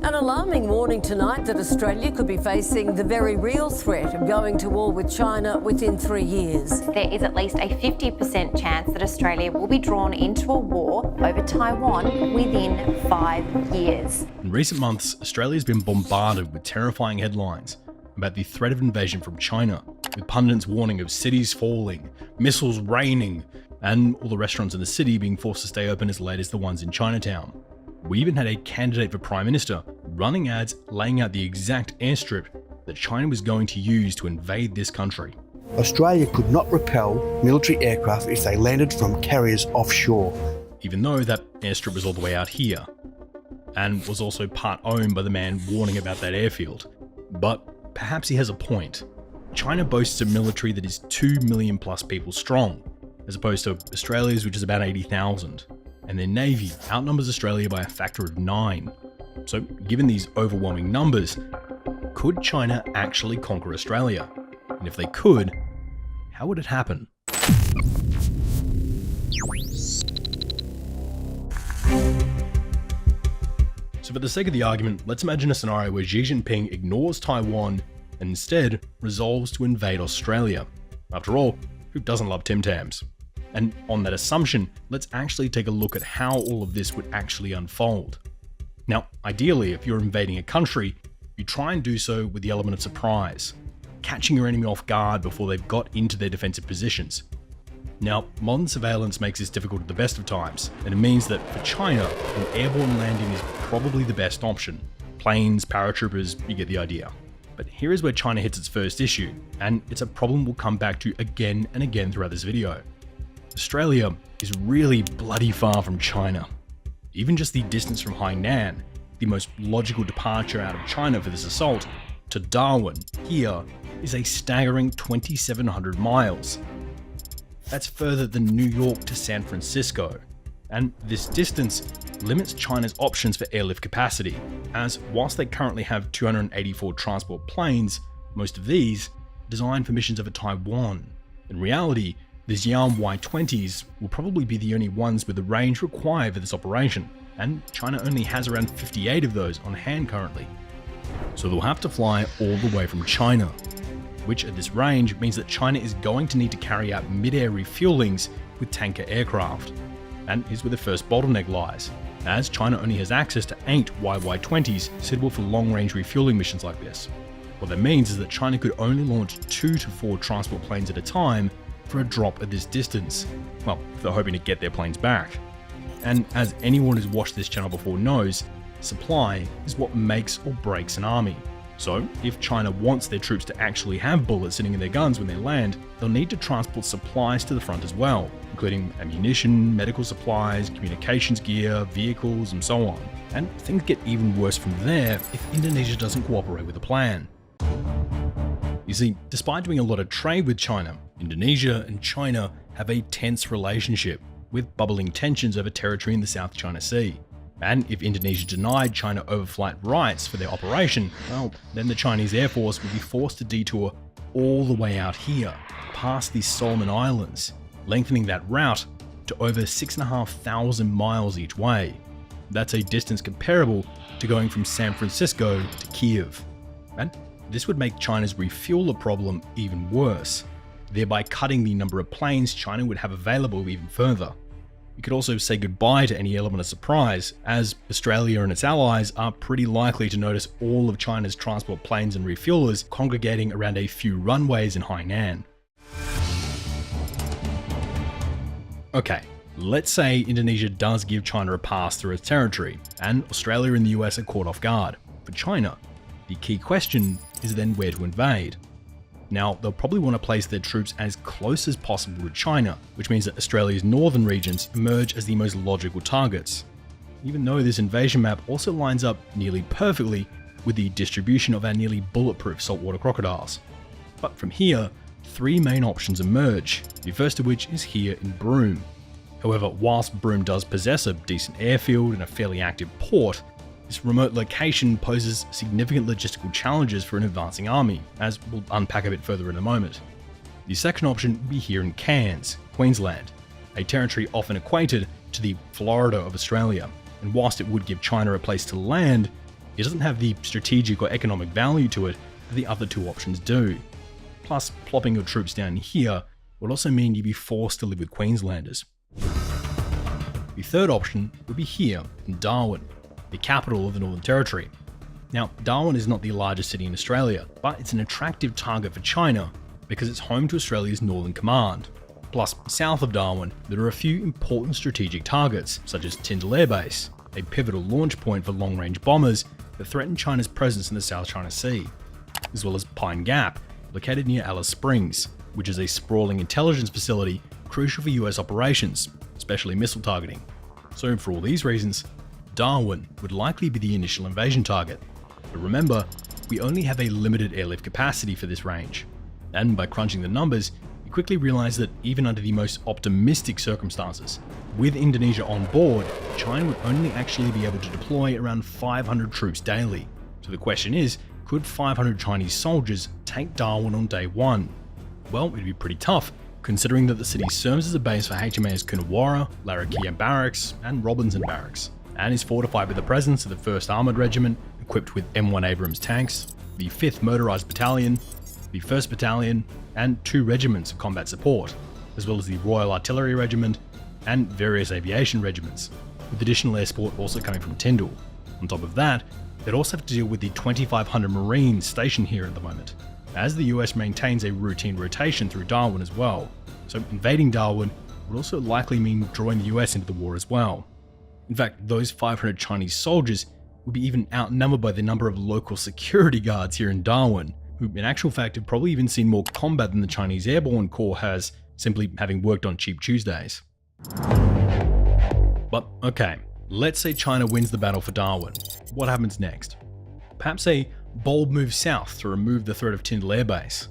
An alarming warning tonight that Australia could be facing the very real threat of going to war with China within 3 years. There is at least a 50% chance that Australia will be drawn into a war over Taiwan within 5 years. In recent months, Australia's been bombarded with terrifying headlines about the threat of invasion from China, with pundits warning of cities falling, missiles raining, and all the restaurants in the city being forced to stay open as late as the ones in Chinatown. We even had a candidate for Prime Minister running ads laying out the exact airstrip that China was going to use to invade this country. Australia could not repel military aircraft if they landed from carriers offshore. Even though that airstrip was all the way out here, and was also part owned by the man warning about that airfield. But perhaps he has a point. China boasts a military that is 2 million plus people strong, as opposed to Australia's, which is about 80,000. And their navy outnumbers Australia by a factor of 9. So given these overwhelming numbers, could China actually conquer Australia? And if they could, how would it happen? So for the sake of the argument, let's imagine a scenario where Xi Jinping ignores Taiwan and instead resolves to invade Australia. After all, who doesn't love Tim Tams? And on that assumption, let's actually take a look at how all of this would actually unfold. Now, ideally, if you're invading a country, you try and do so with the element of surprise, catching your enemy off guard before they've got into their defensive positions. Now, modern surveillance makes this difficult at the best of times, and it means that for China, an airborne landing is probably the best option. Planes, paratroopers, you get the idea. But here is where China hits its first issue, and it's a problem we'll come back to again and again throughout this video. Australia is really bloody far from China. Even just the distance from Hainan, the most logical departure out of China for this assault, to Darwin, here, is a staggering 2,700 miles. That's further than New York to San Francisco. And this distance limits China's options for airlift capacity, as whilst they currently have 284 transport planes, most of these are designed for missions over Taiwan. In reality, the Xi'an Y-20s will probably be the only ones with the range required for this operation, and China only has around 58 of those on hand currently. So they'll have to fly all the way from China, which at this range means that China is going to need to carry out mid-air refuelings with tanker aircraft. And here's where the first bottleneck lies, as China only has access to 8 YY-20s suitable for long-range refueling missions like this. What that means is that China could only launch 2 to 4 transport planes at a time for a drop at this distance, well, if they're hoping to get their planes back. And as anyone who's watched this channel before knows, supply is what makes or breaks an army. So if China wants their troops to actually have bullets sitting in their guns when they land, they'll need to transport supplies to the front as well, including ammunition, medical supplies, communications gear, vehicles, and so on. And things get even worse from there if Indonesia doesn't cooperate with the plan. You see, despite doing a lot of trade with China, Indonesia and China have a tense relationship, with bubbling tensions over territory in the South China Sea. And if Indonesia denied China overflight rights for their operation, well, then the Chinese Air Force would be forced to detour all the way out here, past these Solomon Islands, lengthening that route to over 6,500 miles each way. That's a distance comparable to going from San Francisco to Kiev. And this would make China's refueler problem even worse, thereby cutting the number of planes China would have available even further. You could also say goodbye to any element of surprise, as Australia and its allies are pretty likely to notice all of China's transport planes and refuelers congregating around a few runways in Hainan. Okay, let's say Indonesia does give China a pass through its territory, and Australia and the US are caught off guard. For China, the key question is then where to invade. Now, they'll probably want to place their troops as close as possible to China, which means that Australia's northern regions emerge as the most logical targets. Even though this invasion map also lines up nearly perfectly with the distribution of our nearly bulletproof saltwater crocodiles. But from here, 3 main options emerge, the first of which is here in Broome. However, whilst Broome does possess a decent airfield and a fairly active port, this remote location poses significant logistical challenges for an advancing army, as we'll unpack a bit further in a moment. The second option would be here in Cairns, Queensland, a territory often equated to the Florida of Australia, and whilst it would give China a place to land, it doesn't have the strategic or economic value to it that the other two options do. Plus, plopping your troops down here would also mean you'd be forced to live with Queenslanders. The third option would be here in Darwin, the capital of the Northern Territory. Now, Darwin is not the largest city in Australia, but it's an attractive target for China because it's home to Australia's Northern Command. Plus, south of Darwin, there are a few important strategic targets, such as Tyndall Air Base, a pivotal launch point for long-range bombers that threaten China's presence in the South China Sea, as well as Pine Gap, located near Alice Springs, which is a sprawling intelligence facility crucial for US operations, especially missile targeting. So for all these reasons, Darwin would likely be the initial invasion target. But remember, we only have a limited airlift capacity for this range. And by crunching the numbers, you quickly realize that even under the most optimistic circumstances, with Indonesia on board, China would only actually be able to deploy around 500 troops daily. So the question is, could 500 Chinese soldiers take Darwin on day one? Well, it'd be pretty tough, considering that the city serves as a base for HMAS Coonawarra, Larrakia Barracks, and Robinson Barracks, and is fortified with the presence of the 1st Armoured Regiment, equipped with M1 Abrams tanks, the 5th Motorised Battalion, the 1st Battalion, and 2 regiments of combat support, as well as the Royal Artillery Regiment and various aviation regiments, with additional air support also coming from Tyndall. On top of that, they'd also have to deal with the 2,500 Marines stationed here at the moment, as the US maintains a routine rotation through Darwin as well. So invading Darwin would also likely mean drawing the US into the war as well. In fact, those 500 Chinese soldiers would be even outnumbered by the number of local security guards here in Darwin, who in actual fact have probably even seen more combat than the Chinese Airborne Corps has, simply having worked on Cheap Tuesdays. But okay, let's say China wins the battle for Darwin. What happens next? Perhaps a bold move south to remove the threat of Tyndall Air Base.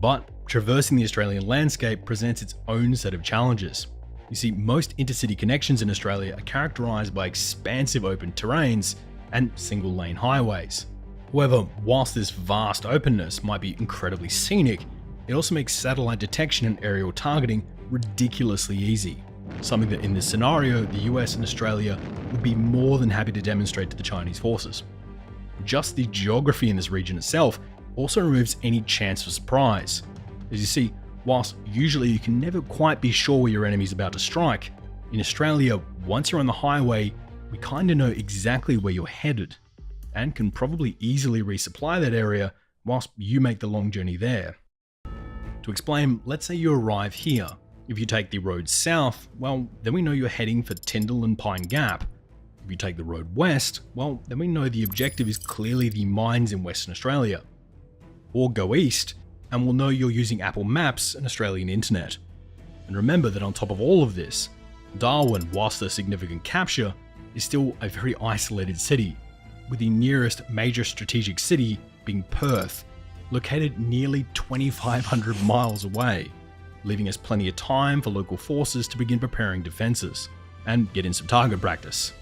But traversing the Australian landscape presents its own set of challenges. You see, most intercity connections in Australia are characterised by expansive open terrains and single-lane highways. However, whilst this vast openness might be incredibly scenic, it also makes satellite detection and aerial targeting ridiculously easy. Something that in this scenario, the US and Australia would be more than happy to demonstrate to the Chinese forces. Just the geography in this region itself also removes any chance for surprise. As you see, whilst usually you can never quite be sure where your enemy's about to strike, in Australia, once you're on the highway, we kinda know exactly where you're headed, and can probably easily resupply that area whilst you make the long journey there. To explain, let's say you arrive here. If you take the road south, well, then we know you're heading for Tyndall and Pine Gap. If you take the road west, well, then we know the objective is clearly the mines in Western Australia. Or go east, and we'll know you're using Apple Maps and Australian internet. And remember that on top of all of this, Darwin, whilst a significant capture, is still a very isolated city, with the nearest major strategic city being Perth, located nearly 2,500 miles away, leaving us plenty of time for local forces to begin preparing defences and get in some target practice.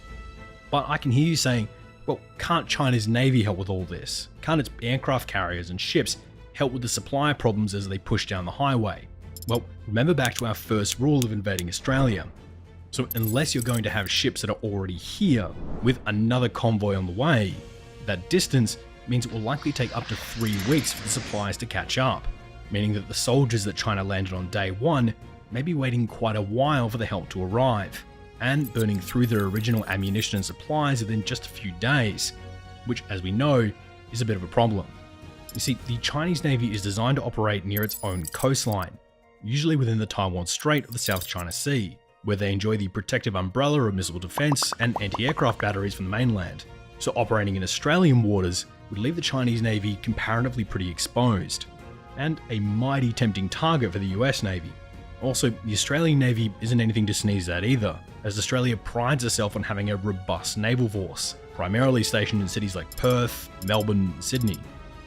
But I can hear you saying, well, can't China's navy help with all this? Can't its aircraft carriers and ships help with the supply problems as they push down the highway? Well, remember back to our first rule of invading Australia. So unless you're going to have ships that are already here with another convoy on the way, that distance means it will likely take up to 3 weeks for the supplies to catch up, meaning that the soldiers that China landed on day one may be waiting quite a while for the help to arrive, and burning through their original ammunition and supplies within just a few days, which, as we know, is a bit of a problem. You see, the Chinese Navy is designed to operate near its own coastline, usually within the Taiwan Strait of the South China Sea, where they enjoy the protective umbrella of missile defense and anti-aircraft batteries from the mainland. So operating in Australian waters would leave the Chinese Navy comparatively pretty exposed, and a mighty tempting target for the US Navy. Also, the Australian Navy isn't anything to sneeze at either, as Australia prides itself on having a robust naval force, primarily stationed in cities like Perth, Melbourne, and Sydney.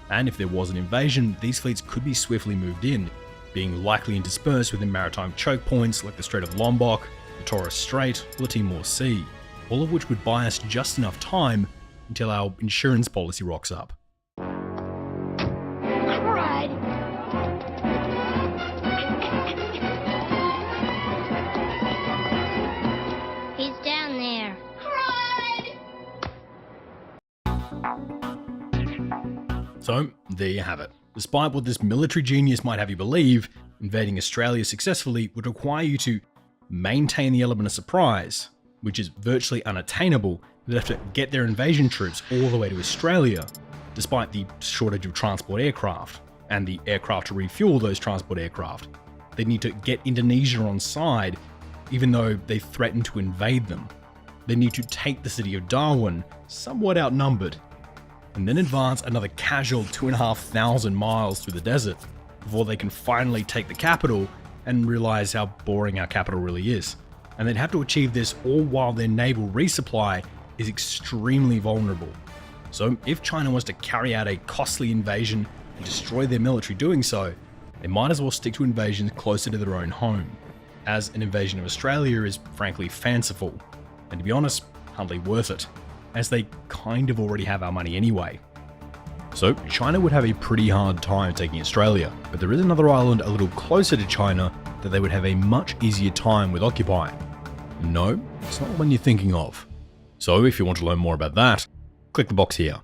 And if there was an invasion, these fleets could be swiftly moved in, being likely interspersed within maritime choke points like the Strait of Lombok, the Torres Strait, or the Timor Sea, all of which would buy us just enough time until our insurance policy rocks up. He's down there. Crud! So, there you have it. Despite what this military genius might have you believe, invading Australia successfully would require you to maintain the element of surprise, which is virtually unattainable. They'd have to get their invasion troops all the way to Australia, despite the shortage of transport aircraft, and the aircraft to refuel those transport aircraft. They need to get Indonesia on side, even though they threaten to invade them. They need to take the city of Darwin, somewhat outnumbered, and then advance another casual 2,500 miles through the desert before they can finally take the capital and realize how boring our capital really is. And they'd have to achieve this all while their naval resupply is extremely vulnerable. So if China wants to carry out a costly invasion and destroy their military doing so, they might as well stick to invasions closer to their own home, as an invasion of Australia is frankly fanciful, and to be honest, hardly worth it, as they kind of already have our money anyway. So China would have a pretty hard time taking Australia, but there is another island a little closer to China that they would have a much easier time with occupying. No, it's not one you're thinking of. So if you want to learn more about that, click the box here.